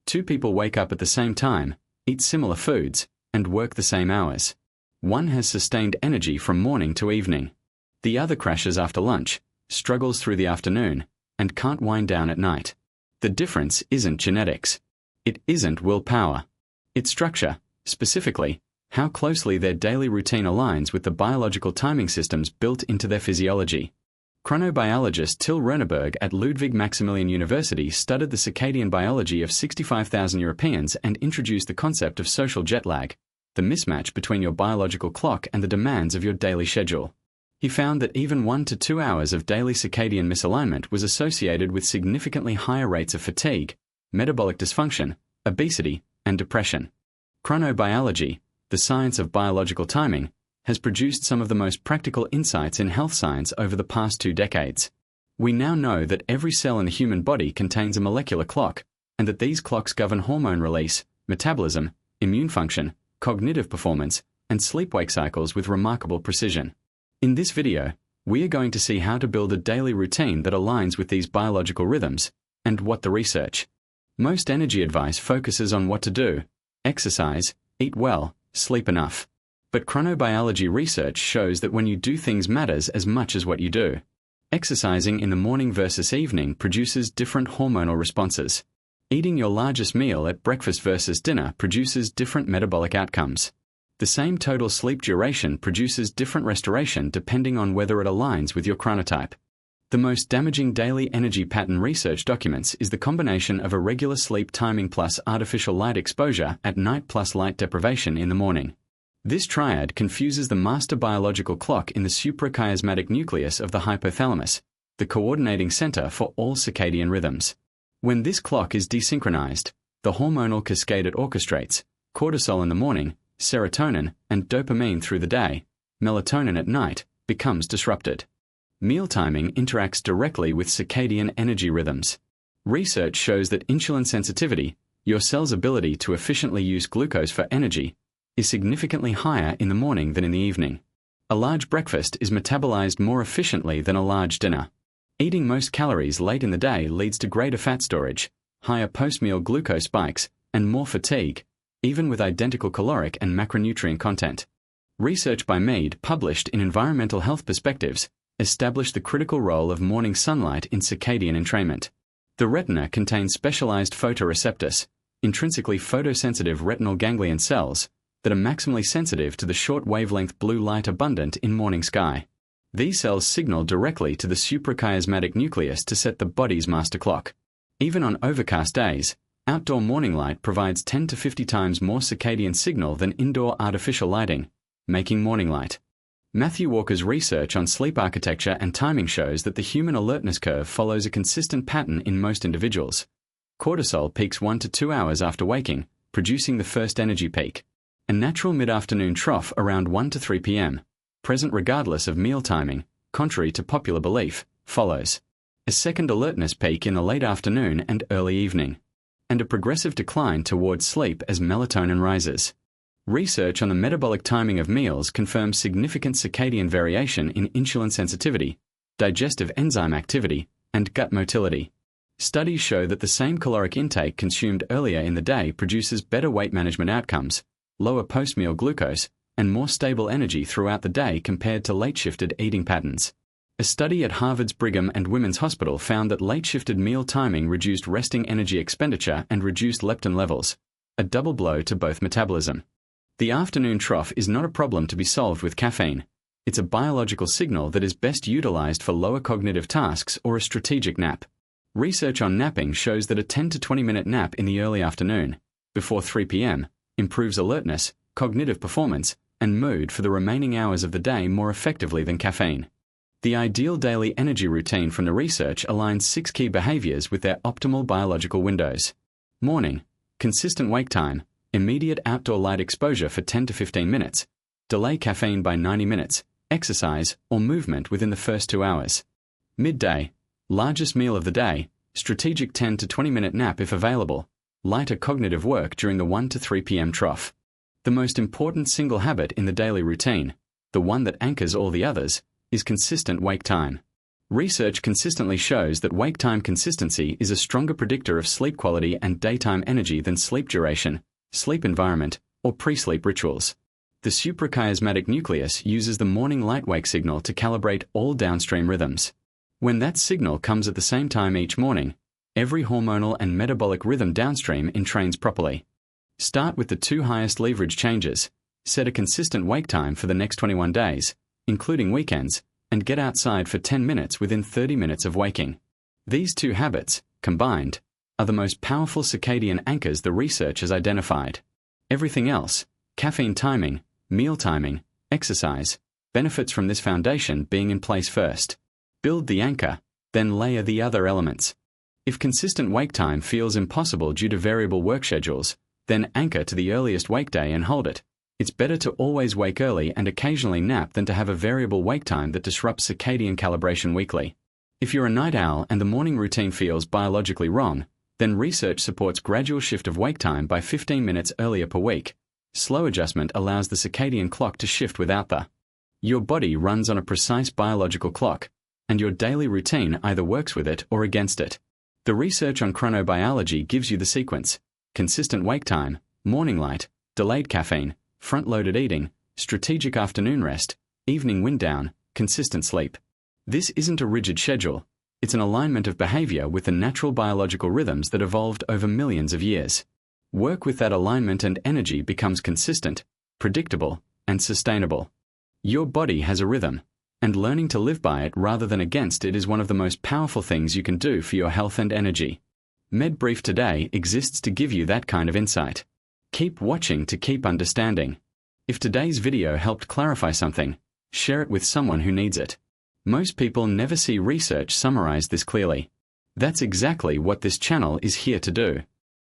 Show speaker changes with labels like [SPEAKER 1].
[SPEAKER 1] Two people wake up at the same time, eat similar foods, and work the same hours. One has sustained energy from morning to evening. The other crashes after lunch, struggles through the afternoon, and can't wind down at night. The difference isn't genetics. It isn't willpower. It's structure, specifically, how closely their daily routine aligns with the biological timing systems built into their physiology. Chronobiologist Till Roeneberg at Ludwig Maximilian University studied the circadian biology of 65,000 Europeans and introduced the concept of social jet lag, the mismatch between your biological clock and the demands of your daily schedule. He found that even 1 to 2 hours of daily circadian misalignment was associated with significantly higher rates of fatigue, metabolic dysfunction, obesity, and depression. Chronobiology, the science of biological timing, has produced some of the most practical insights in health science over the past 2 decades. We now know that every cell in the human body contains a molecular clock, and that these clocks govern hormone release, metabolism, immune function, cognitive performance, and sleep-wake cycles with remarkable precision. In this video, we are going to see how to build a daily routine that aligns with these biological rhythms, and what the research. Most energy advice focuses on what to do: exercise, eat well, sleep enough. But chronobiology research shows that when you do things matters as much as what you do. Exercising in the morning versus evening produces different hormonal responses. Eating your largest meal at breakfast versus dinner produces different metabolic outcomes. The same total sleep duration produces different restoration depending on whether it aligns with your chronotype. The most damaging daily energy pattern research documents is the combination of irregular sleep timing plus artificial light exposure at night plus light deprivation in the morning. This triad confuses the master biological clock in the suprachiasmatic nucleus of the hypothalamus, the coordinating center for all circadian rhythms. When this clock is desynchronized, the hormonal cascade it orchestrates, cortisol in the morning, serotonin, and dopamine through the day, melatonin at night, becomes disrupted. Meal timing interacts directly with circadian energy rhythms. Research shows that insulin sensitivity, your cell's ability to efficiently use glucose for energy, is significantly higher in the morning than in the evening. A large breakfast is metabolized more efficiently than a large dinner. Eating most calories late in the day leads to greater fat storage, higher post-meal glucose spikes, and more fatigue, even with identical caloric and macronutrient content. Research by Mead, published in Environmental Health Perspectives, established the critical role of morning sunlight in circadian entrainment. The retina contains specialized photoreceptors, intrinsically photosensitive retinal ganglion cells, that are maximally sensitive to the short wavelength blue light abundant in morning sky. These cells signal directly to the suprachiasmatic nucleus to set the body's master clock. Even on overcast days, outdoor morning light provides 10 to 50 times more circadian signal than indoor artificial lighting, making morning light. Matthew Walker's research on sleep architecture and timing shows that the human alertness curve follows a consistent pattern in most individuals. Cortisol peaks 1 to 2 hours after waking, producing the first energy peak. A natural mid-afternoon trough around 1 to 3 p.m., present regardless of meal timing, contrary to popular belief, follows. A second alertness peak in the late afternoon and early evening, and a progressive decline towards sleep as melatonin rises. Research on the metabolic timing of meals confirms significant circadian variation in insulin sensitivity, digestive enzyme activity, and gut motility. Studies show that the same caloric intake consumed earlier in the day produces better weight management outcomes, lower post-meal glucose, and more stable energy throughout the day compared to late-shifted eating patterns. A study at Harvard's Brigham and Women's Hospital found that late-shifted meal timing reduced resting energy expenditure and reduced leptin levels, a double blow to both metabolism. The afternoon trough is not a problem to be solved with caffeine. It's a biological signal that is best utilized for lower cognitive tasks or a strategic nap. Research on napping shows that a 10 to 20-minute nap in the early afternoon, before 3 p.m., improves alertness, cognitive performance, and mood for the remaining hours of the day more effectively than caffeine. The ideal daily energy routine from the research aligns 6 key behaviors with their optimal biological windows. Morning, consistent wake time, immediate outdoor light exposure for 10 to 15 minutes, delay caffeine by 90 minutes, exercise or movement within the first 2 hours. Midday, largest meal of the day, strategic 10 to 20-minute nap if available, lighter cognitive work during the 1 to 3 p.m. trough. The most important single habit in the daily routine, the one that anchors all the others, is consistent wake time. Research consistently shows that wake time consistency is a stronger predictor of sleep quality and daytime energy than sleep duration, sleep environment, or pre-sleep rituals. The suprachiasmatic nucleus uses the morning light-wake signal to calibrate all downstream rhythms. When that signal comes at the same time each morning, every hormonal and metabolic rhythm downstream entrains properly. Start with the 2 highest leverage changes, set a consistent wake time for the next 21 days, including weekends, and get outside for 10 minutes within 30 minutes of waking. These 2 habits, combined, are the most powerful circadian anchors the research has identified. Everything else, caffeine timing, meal timing, exercise, benefits from this foundation being in place first. Build the anchor, then layer the other elements. If consistent wake time feels impossible due to variable work schedules, then anchor to the earliest wake day and hold it. It's better to always wake early and occasionally nap than to have a variable wake time that disrupts circadian calibration weekly. If you're a night owl and the morning routine feels biologically wrong, then research supports gradual shift of wake time by 15 minutes earlier per week. Slow adjustment allows the circadian clock to shift without the. Your body runs on a precise biological clock, and your daily routine either works with it or against it. The research on chronobiology gives you the sequence: consistent wake time, morning light, delayed caffeine, front-loaded eating, strategic afternoon rest, evening wind down, consistent sleep. This isn't a rigid schedule. It's an alignment of behavior with the natural biological rhythms that evolved over millions of years. Work with that alignment and energy becomes consistent, predictable, and sustainable. Your body has a rhythm, and learning to live by it rather than against it is one of the most powerful things you can do for your health and energy. MedBrief Today exists to give you that kind of insight. Keep watching to keep understanding. If today's video helped clarify something, share it with someone who needs it. Most people never see research summarize this clearly. That's exactly what this channel is here to do.